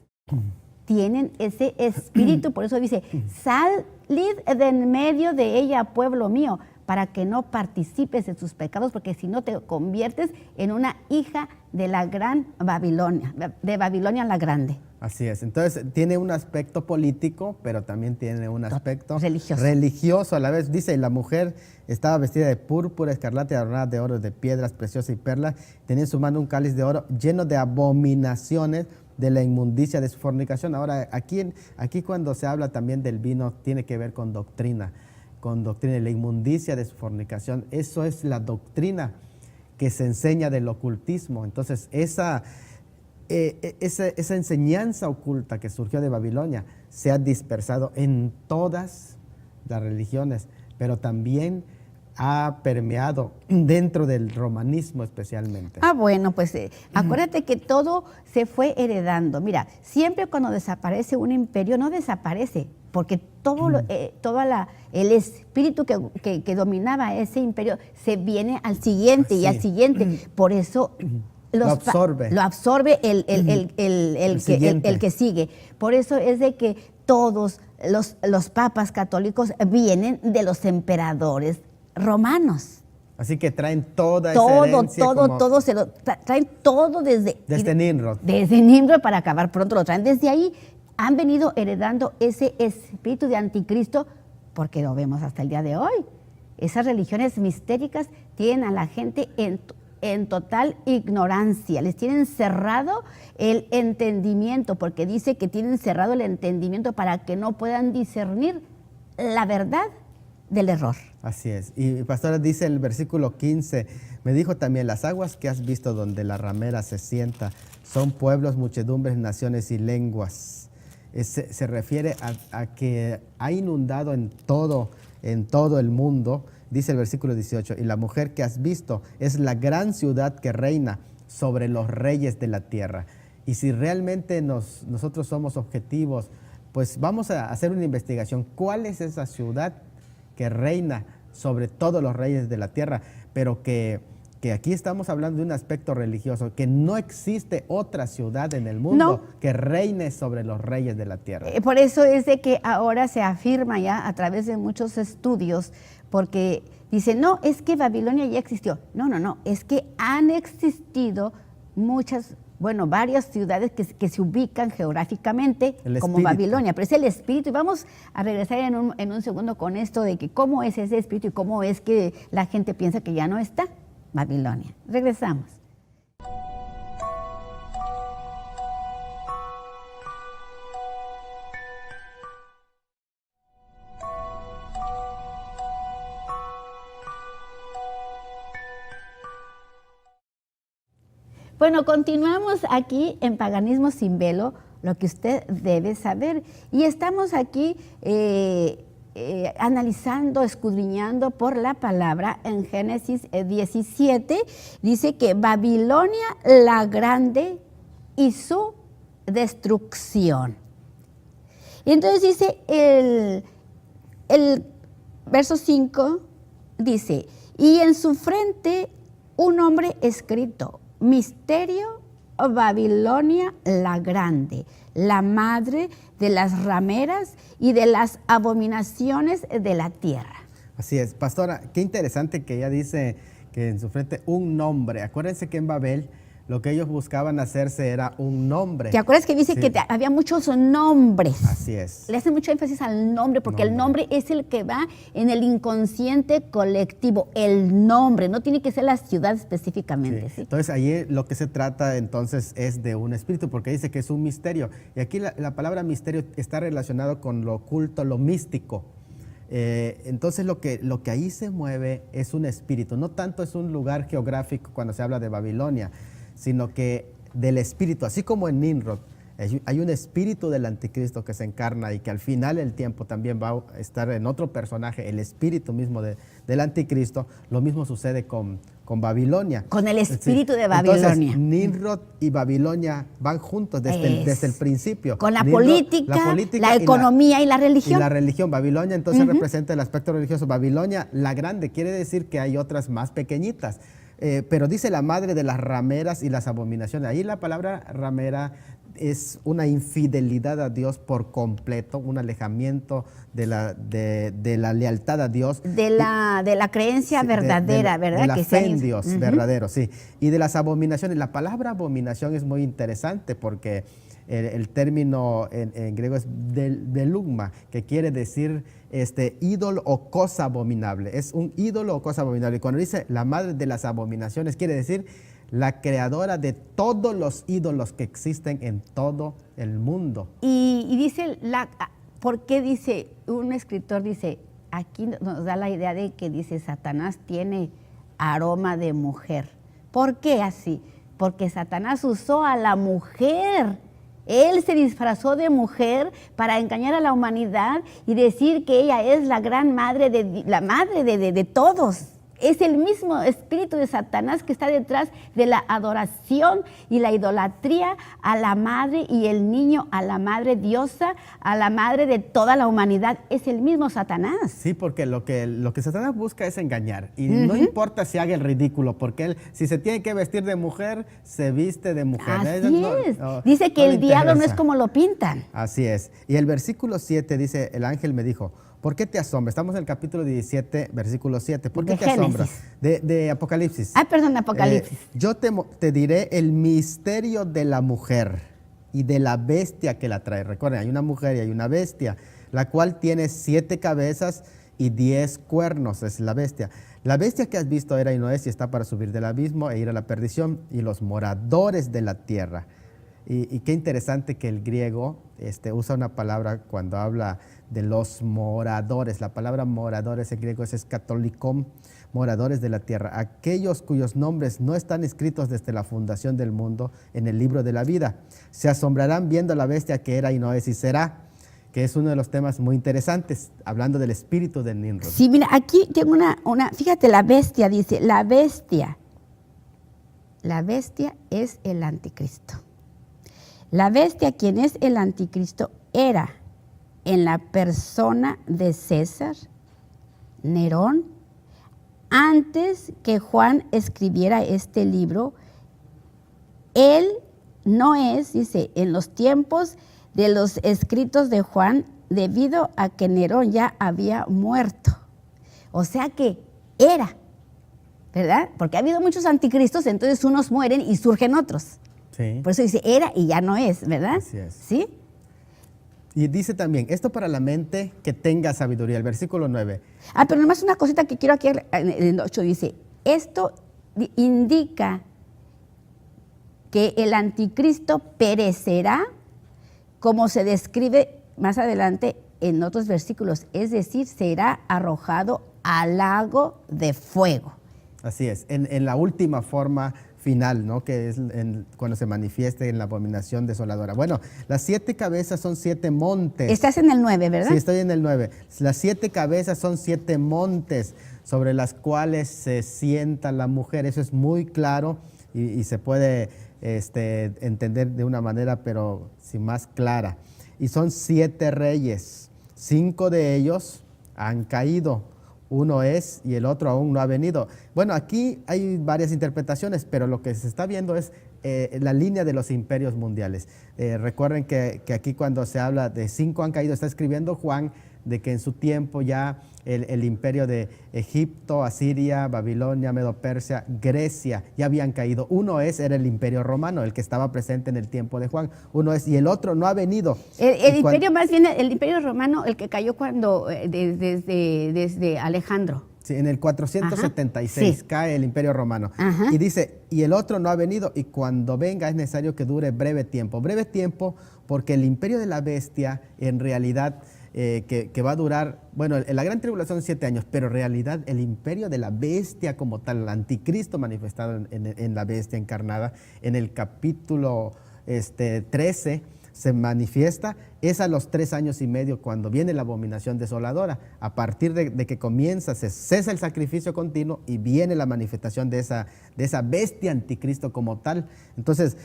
tienen ese espíritu. Por eso dice, salid de en medio de ella, pueblo mío, para que no participes de sus pecados, porque si no te conviertes en una hija de la gran Babilonia, de Babilonia la Grande. Así es. Entonces tiene un aspecto político, pero también tiene un aspecto religioso a la vez. Dice, la mujer estaba vestida de púrpura, escarlata y adornada de oro, de piedras preciosas y perlas. Tenía en su mano un cáliz de oro lleno de abominaciones de la inmundicia de su fornicación. Ahora, aquí cuando se habla también del vino, tiene que ver con doctrina, la inmundicia de su fornicación. Eso es la doctrina que se enseña del ocultismo. Entonces, esa enseñanza oculta que surgió de Babilonia se ha dispersado en todas las religiones, pero también ha permeado dentro del romanismo especialmente. Bueno, pues acuérdate que todo se fue heredando. Mira, siempre cuando desaparece un imperio, no desaparece, porque el espíritu que dominaba ese imperio se viene al siguiente y al siguiente. Por eso lo absorbe el que sigue. Por eso es de que todos los papas católicos vienen de los emperadores romanos. Así que traen toda esa herencia traen todo desde Nimrod. Desde Nimrod, para acabar pronto, lo traen desde ahí. Han venido heredando ese espíritu de anticristo, porque lo vemos hasta el día de hoy. Esas religiones mistéricas tienen a la gente en total ignorancia, les tienen cerrado el entendimiento, porque dice que tienen cerrado el entendimiento para que no puedan discernir la verdad del error. Así es. Y pastora, dice el versículo 15, me dijo también, las aguas que has visto donde la ramera se sienta son pueblos, muchedumbres, naciones y lenguas. Se refiere a que ha inundado en todo el mundo. Dice el versículo 18, y la mujer que has visto es la gran ciudad que reina sobre los reyes de la tierra. Y si realmente nosotros somos objetivos, pues vamos a hacer una investigación. ¿Cuál es esa ciudad que reina sobre todos los reyes de la tierra? Pero que aquí estamos hablando de un aspecto religioso, que no existe otra ciudad en el mundo que reine sobre los reyes de la tierra. Por eso es de que ahora se afirma ya a través de muchos estudios, porque dicen, no, es que Babilonia ya existió. No, es que han existido varias ciudades que se ubican geográficamente como Babilonia, pero es el espíritu. Y vamos a regresar en un segundo con esto de que cómo es ese espíritu y cómo es que la gente piensa que ya no está Babilonia. Regresamos. Bueno, continuamos aquí en Paganismo sin Velo, lo que usted debe saber. Y estamos aquí analizando, escudriñando por la palabra en Génesis 17. Dice que Babilonia la grande y su destrucción. Y entonces dice el verso 5, dice, y en su frente un nombre escrito, Misterio, Babilonia la grande, la madre de las rameras y de las abominaciones de la tierra. Así es, pastora, qué interesante que ella dice que en su frente un nombre. Acuérdense que en Babel lo que ellos buscaban hacerse era un nombre. ¿Te acuerdas que dice que había muchos nombres? Así es. Le hacen mucho énfasis al nombre, porque el nombre es el que va en el inconsciente colectivo. El nombre, no tiene que ser la ciudad específicamente. ¿Sí? Entonces, ahí lo que se trata entonces es de un espíritu, porque dice que es un misterio. Y aquí la palabra misterio está relacionado con lo oculto, lo místico. Entonces, lo que ahí se mueve es un espíritu. No tanto es un lugar geográfico cuando se habla de Babilonia, sino que del espíritu, así como en Nimrod, hay un espíritu del anticristo que se encarna y que al final del tiempo también va a estar en otro personaje, el espíritu mismo del anticristo. Lo mismo sucede con Babilonia. Con el espíritu de Babilonia. Entonces, Nimrod y Babilonia van juntos desde el principio. Con la política, la economía y la religión. Y la religión. Babilonia entonces representa el aspecto religioso. Babilonia, la grande, quiere decir que hay otras más pequeñitas. Pero dice la madre de las rameras y las abominaciones. Ahí la palabra ramera es una infidelidad a Dios por completo, un alejamiento de la lealtad a Dios. De la creencia verdadera, ¿verdad? De la fe en Dios, verdadero, sí. Y de las abominaciones. La palabra abominación es muy interesante porque el término en griego es delugma, que quiere decir ídolo o cosa abominable. Es un ídolo o cosa abominable. Y cuando dice la madre de las abominaciones, quiere decir la creadora de todos los ídolos que existen en todo el mundo. Y dice, ¿por qué dice, un escritor dice, aquí nos da la idea de que dice, Satanás tiene aroma de mujer? ¿Por qué así? Porque Satanás usó a la mujer. Él se disfrazó de mujer para engañar a la humanidad y decir que ella es la gran madre, la madre de todos. Es el mismo espíritu de Satanás que está detrás de la adoración y la idolatría a la madre y el niño, a la madre diosa, a la madre de toda la humanidad. Es el mismo Satanás. Sí, porque lo que Satanás busca es engañar. Y no importa si haga el ridículo, porque él, si se tiene que vestir de mujer, se viste de mujer. Así es. Dice que el diablo no es como lo pintan. Así es. Y el versículo 7 dice, el ángel me dijo, ¿por qué te asombras? Estamos en el capítulo 17, versículo 7. ¿Por qué De te asombras? Génesis. De Apocalipsis. Perdón, Apocalipsis. Yo te diré el misterio de la mujer y de la bestia que la trae. Recuerden, hay una mujer y hay una bestia, la cual tiene 7 cabezas y 10 cuernos, es la bestia. La bestia que has visto era y no es, y está para subir del abismo e ir a la perdición, y los moradores de la tierra. Y qué interesante que el griego usa una palabra cuando habla de los moradores. La palabra moradores en griego es escatolicón, moradores de la tierra. Aquellos cuyos nombres no están escritos desde la fundación del mundo en el libro de la vida. Se asombrarán viendo a la bestia que era y no es y será, que es uno de los temas muy interesantes, hablando del espíritu de Nimrod. Sí, mira, aquí tengo fíjate, la bestia dice, la bestia es el anticristo. La bestia, quien es el anticristo, era en la persona de César, Nerón. Antes que Juan escribiera este libro, él no es, dice, en los tiempos de los escritos de Juan, debido a que Nerón ya había muerto. O sea que era, ¿verdad? Porque ha habido muchos anticristos, entonces unos mueren y surgen otros. Sí. Por eso dice era y ya no es, ¿verdad? Así es. ¿Sí? Y dice también, esto para la mente que tenga sabiduría, el versículo 9. Pero nomás una cosita que quiero aquí en el 8 dice, esto indica que el anticristo perecerá como se describe más adelante en otros versículos, es decir, será arrojado al lago de fuego. Así es, en la última forma final, ¿no? Que es cuando se manifieste en la abominación desoladora. Bueno, las 7 cabezas son 7 montes. Estás en el 9, ¿verdad? Sí, estoy en el 9. Las 7 cabezas son 7 montes sobre las cuales se sienta la mujer. Eso es muy claro y se puede entender de una manera, pero sin más clara. Y son 7 reyes. 5 de ellos han caído. Uno es y el otro aún no ha venido. Bueno, aquí hay varias interpretaciones, pero lo que se está viendo es la línea de los imperios mundiales. Recuerden que aquí cuando se habla de 5 han caído, está escribiendo Juan de que en su tiempo ya el imperio de Egipto, Asiria, Babilonia, Medo-Persia, Grecia ya habían caído. Uno era el imperio romano, el que estaba presente en el tiempo de Juan. Uno es y el otro no ha venido. El imperio más bien, el imperio romano, el que cayó cuando desde Alejandro. Sí, en el 476 sí. Cae el imperio romano. Ajá. Y dice, y el otro no ha venido, y cuando venga es necesario que dure breve tiempo. Breve tiempo porque el imperio de la bestia en realidad que va a durar, bueno, en la gran tribulación 7 años, pero en realidad el imperio de la bestia como tal, el anticristo manifestado en la bestia encarnada, en el capítulo 13 se manifiesta, es a los 3 años y medio cuando viene la abominación desoladora. A partir de que comienza, se cesa el sacrificio continuo y viene la manifestación de esa bestia anticristo como tal. Entonces,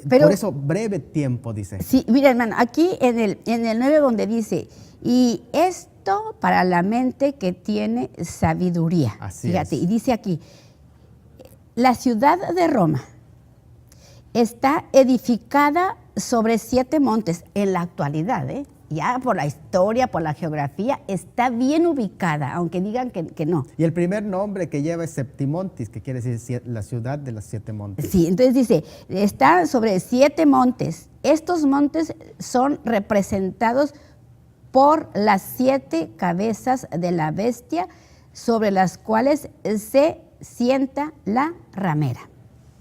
por eso breve tiempo, dice. Sí, mira, hermano, aquí en el 9 donde dice, y esto para la mente que tiene sabiduría. Así Fíjate, es. y dice aquí, la ciudad de Roma está edificada sobre 7 montes en la actualidad, ya por la historia, por la geografía, está bien ubicada, aunque digan que no. Y el primer nombre que lleva es Septimontis, que quiere decir la ciudad de los 7 montes. Sí, entonces dice, está sobre 7 montes. Estos montes son representados por las 7 cabezas de la bestia sobre las cuales se sienta la ramera.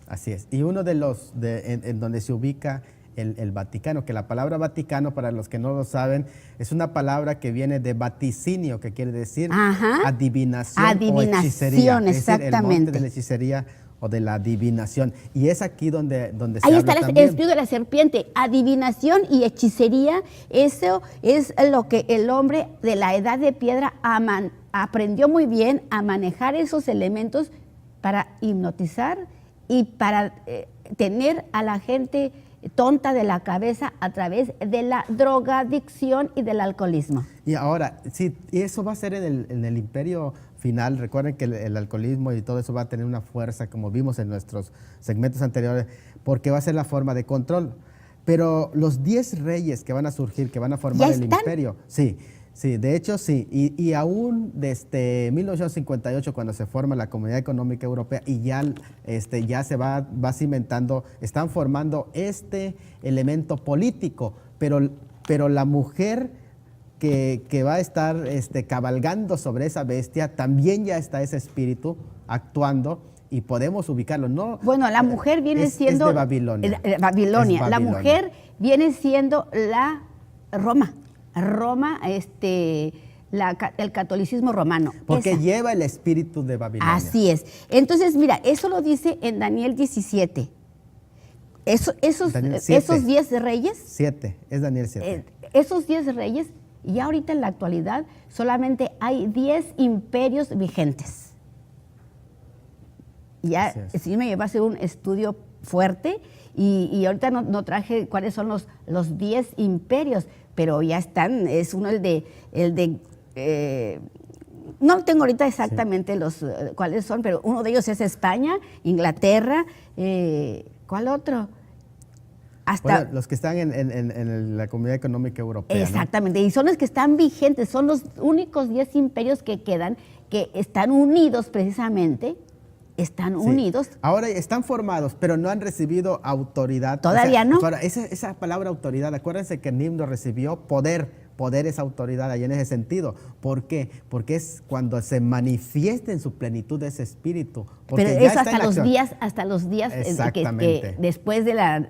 Así es. Y uno de los en donde se ubica el Vaticano, que la palabra Vaticano, para los que no lo saben, es una palabra que viene de vaticinio, que quiere decir adivinación o hechicería. Exactamente. Es decir, el monte de la hechicería o de la adivinación. Y es aquí donde se ahí habla está también. El espíritu de la serpiente. Adivinación y hechicería, eso es lo que el hombre de la edad de piedra aprendió muy bien a manejar esos elementos para hipnotizar y para tener a la gente tonta de la cabeza a través de la drogadicción y del alcoholismo. Y ahora, sí, eso va a ser en el imperio final. Recuerden que el alcoholismo y todo eso va a tener una fuerza, como vimos en nuestros segmentos anteriores, porque va a ser la forma de control. Pero los 10 reyes que van a surgir, que van a formar el imperio, sí, de hecho sí, y aún desde 1958, cuando se forma la Comunidad Económica Europea y ya se va cimentando, están formando este elemento político, pero la mujer que va a estar cabalgando sobre esa bestia, también ya está ese espíritu actuando y podemos ubicarlo. No, bueno, la mujer viene siendo... Es de Babilonia. Babilonia. La mujer viene siendo la Roma, el catolicismo romano. Porque lleva el espíritu de Babilonia. Así es. Entonces, mira, eso lo dice en Daniel 17. Esos 10 reyes. 7, es Daniel 7. Esos 10 reyes, y ahorita en la actualidad, solamente hay 10 imperios vigentes. Ya sí me lleva a hacer un estudio fuerte y ahorita no traje cuáles son los 10 imperios, pero ya están, es uno el de no tengo ahorita exactamente cuáles son, pero uno de ellos es España, Inglaterra, ¿cuál otro? Bueno, los que están en la Comunidad Económica Europea. Exactamente, ¿no? Y son los que están vigentes, son los únicos 10 imperios que quedan, que están unidos precisamente. Están unidos. Ahora están formados, pero no han recibido autoridad. Todavía no. Esa palabra autoridad, acuérdense que Nimrod recibió poder es autoridad ahí en ese sentido. ¿Por qué? Porque es cuando se manifiesta en su plenitud ese espíritu. Pero eso hasta los días que después de la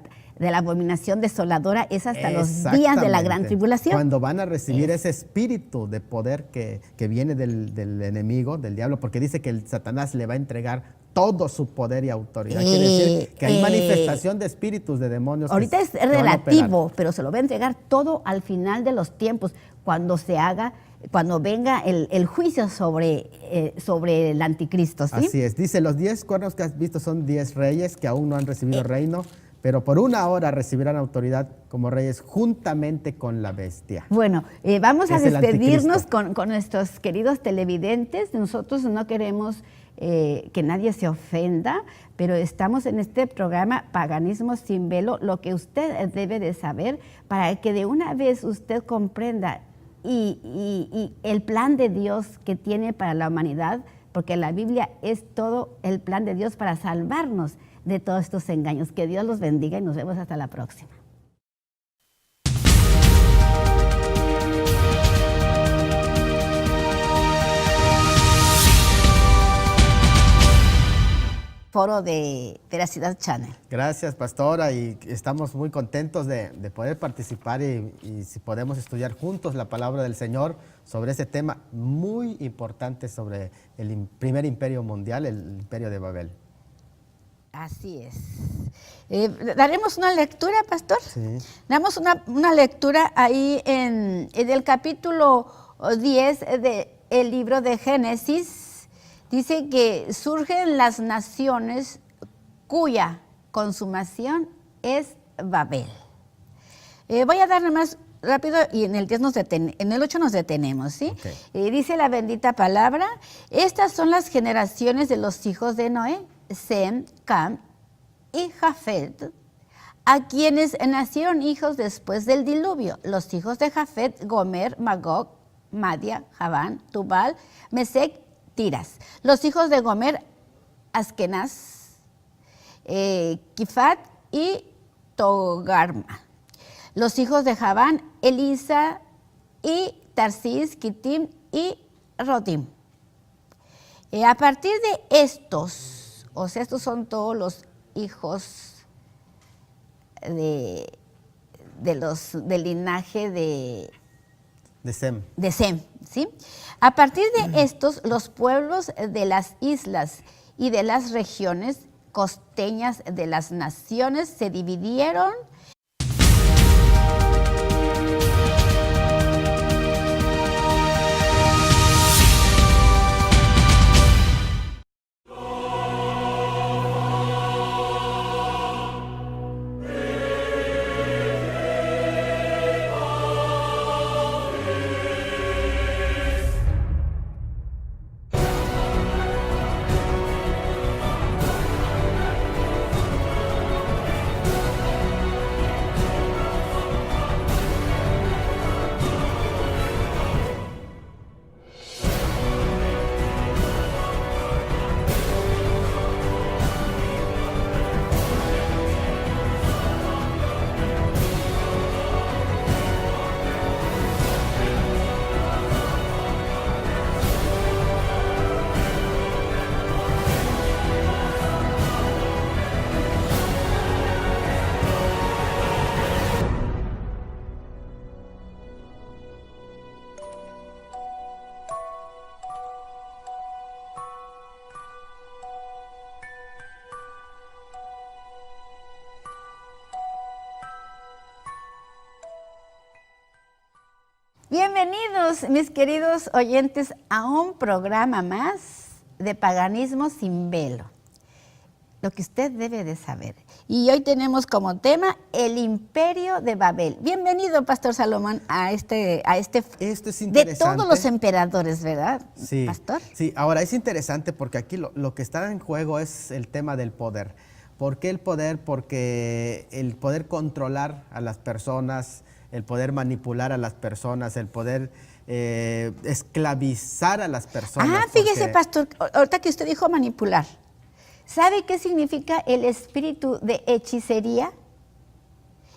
abominación desoladora, es hasta los días de la gran tribulación. Cuando van a recibir ese espíritu de poder que viene del enemigo, del diablo, porque dice que el Satanás le va a entregar todo su poder y autoridad. Quiere decir que hay manifestación de espíritus, de demonios. Ahorita es relativo, pero se lo va a entregar todo al final de los tiempos, cuando venga el juicio sobre el anticristo, ¿sí? Así es. Dice, los 10 cuernos que has visto son 10 reyes que aún no han recibido reino, pero por una hora recibirán autoridad como reyes juntamente con la bestia. Bueno, vamos a despedirnos con nuestros queridos televidentes. Nosotros no queremos que nadie se ofenda, pero estamos en este programa Paganismo sin Velo, lo que usted debe de saber para que de una vez usted comprenda y el plan de Dios que tiene para la humanidad, porque la Biblia es todo el plan de Dios para salvarnos de todos estos engaños. Que Dios los bendiga y nos vemos hasta la próxima. Foro de Veracidad Channel. Gracias, pastora, y estamos muy contentos de poder participar y si podemos estudiar juntos la palabra del Señor sobre ese tema muy importante sobre el primer imperio mundial, el imperio de Babel. Así es. ¿Daremos una lectura, pastor? Sí. Damos una lectura ahí en el capítulo 10 del libro de Génesis. Dice que surgen las naciones cuya consumación es Babel. Voy a dar más rápido y en el 10 en el 8 nos detenemos, ¿sí? Okay. Dice la bendita palabra, estas son las generaciones de los hijos de Noé, Sem, Cam y Jafet, a quienes nacieron hijos después del diluvio. Los hijos de Jafet, Gomer, Magog, Madia, Javán, Tubal, Mesec, Tiras. Los hijos de Gomer, Askenaz, Kifat y Togarma. Los hijos de Javán, Elisa y Tarsis, Kitim y Rodim. A partir de estos, o sea, estos son todos los hijos del linaje de Sem. De Sem, ¿sí? A partir de estos, los pueblos de las islas y de las regiones costeñas de las naciones se dividieron Bienvenidos, mis queridos oyentes, a un programa más de Paganismo sin Velo. Lo que usted debe de saber. Y hoy tenemos como tema el Imperio de Babel. Bienvenido, Pastor Salomón, a este Esto es de interesante. todos los emperadores, ¿verdad, Sí, Pastor? sí, ahora es interesante porque aquí lo que está en juego es el tema del poder. ¿Por qué el poder? Porque el poder controlar a las personas, el poder manipular a las personas, el poder esclavizar a las personas. Fíjese, porque- Pastor, ahorita que usted dijo manipular, ¿sabe qué significa el espíritu de hechicería?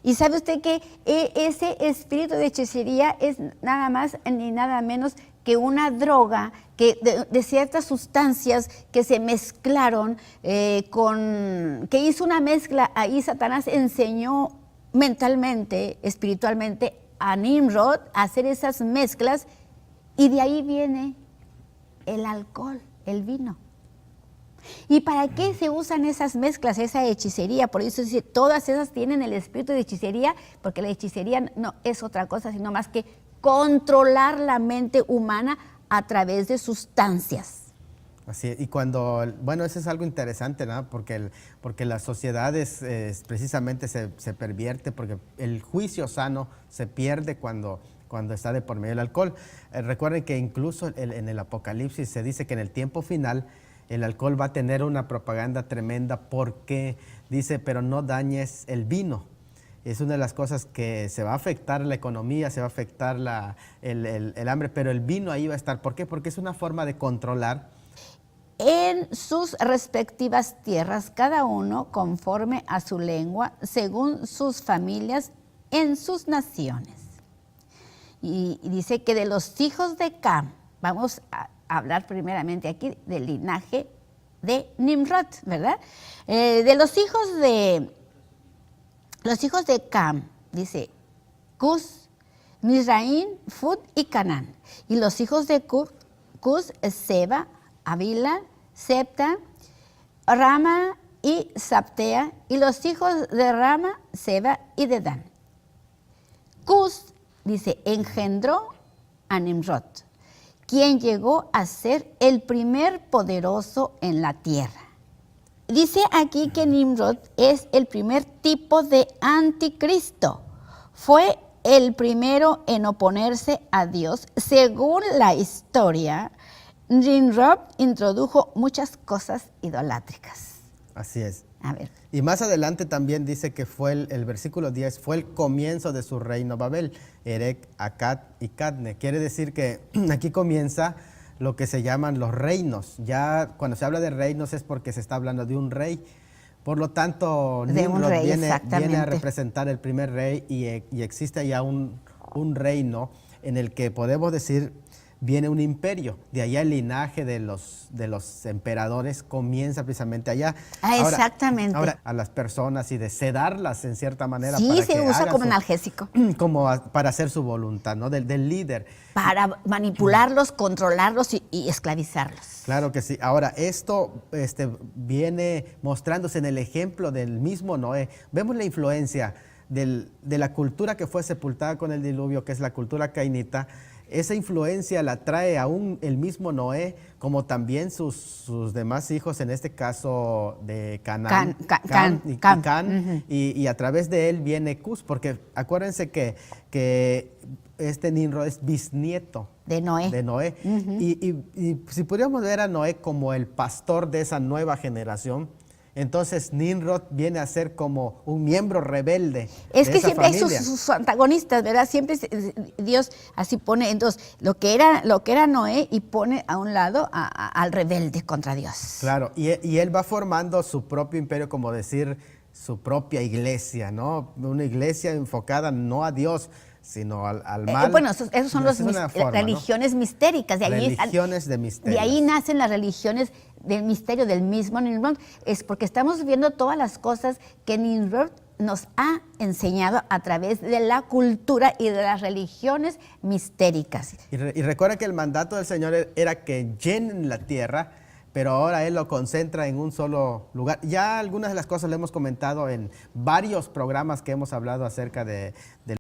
Y sabe usted que ese espíritu de hechicería es nada más ni nada menos que una droga que de ciertas sustancias que se mezclaron que hizo una mezcla. Ahí Satanás enseñó mentalmente, espiritualmente a Nimrod a hacer esas mezclas, y de ahí viene el alcohol, el vino. ¿Y para qué se usan esas mezclas, esa hechicería? Por eso dice, todas esas tienen el espíritu de hechicería, porque la hechicería no es otra cosa, sino más que controlar la mente humana a través de sustancias. Así es, y bueno, eso es algo interesante, ¿no? Porque las sociedades precisamente se pervierte, porque el juicio sano se pierde cuando está de por medio del alcohol. Recuerden que incluso en el Apocalipsis se dice que en el tiempo final el alcohol va a tener una propaganda tremenda, porque dice, pero no dañes el vino. Es una de las cosas que se va a afectar la economía, se va a afectar el hambre, pero el vino ahí va a estar. ¿Por qué? Porque es una forma de controlar. En sus respectivas tierras, cada uno conforme a su lengua, según sus familias, en sus naciones. Y dice que de los hijos de Cam, vamos a hablar primeramente aquí del linaje de Nimrod, ¿verdad? De los hijos de Cam, dice Cus, Mizraim, Fud y Canaán. Y los hijos de Cus, Seba, Avila, Septa, Rama y Saptea, y los hijos de Rama, Seba y Dedán. Cus, dice, engendró a Nimrod, quien llegó a ser el primer poderoso en la tierra. Dice aquí que Nimrod es el primer tipo de anticristo. Fue el primero en oponerse a Dios. Según la historia, Nimrod introdujo muchas cosas idolátricas. Así es. A ver. Y más adelante también dice que fue el versículo 10, fue el comienzo de su reino Babel, Erec, Akkad y Cadne. Quiere decir que aquí comienza lo que se llaman los reinos. Ya cuando se habla de reinos es porque se está hablando de un rey. Por lo tanto, Nimrod viene a representar el primer rey, y existe ya un reino en el que podemos decir viene un imperio. De allá el linaje de los emperadores comienza precisamente allá. Exactamente. Ahora, a las personas y de sedarlas en cierta manera. Sí, para se que usa hagan como analgésico. como para hacer su voluntad, ¿no? Del líder. Para manipularlos, controlarlos y esclavizarlos. Claro que sí. Ahora, esto viene mostrándose en el ejemplo del mismo Noé. Vemos la influencia de la cultura que fue sepultada con el diluvio, que es la cultura cainita. Esa influencia la trae aún el mismo Noé, como también sus demás hijos, en este caso de Canaán, Cam. Y a través de él viene Cus, porque acuérdense que este Nimrod es bisnieto de Noé. Y si pudiéramos ver a Noé como el pastor de esa nueva generación, entonces Nimrod viene a ser como un miembro rebelde. Es de que esa siempre familia. hay sus antagonistas, ¿verdad? Siempre Dios así pone, entonces, lo que era Noé, y pone a un lado al rebelde contra Dios. Claro, y él va formando su propio imperio, como decir, su propia iglesia, ¿no? Una iglesia enfocada no a Dios, sino al mal. Bueno, esos son las religiones mistéricas. Religiones de misterio. De ahí nacen las religiones del misterio del mismo Nimrod. Es porque estamos viendo todas las cosas que Nimrod nos ha enseñado a través de la cultura y de las religiones mistéricas. Y recuerda que el mandato del Señor era que llenen la tierra, pero ahora Él lo concentra en un solo lugar. Ya algunas de las cosas le hemos comentado en varios programas que hemos hablado acerca del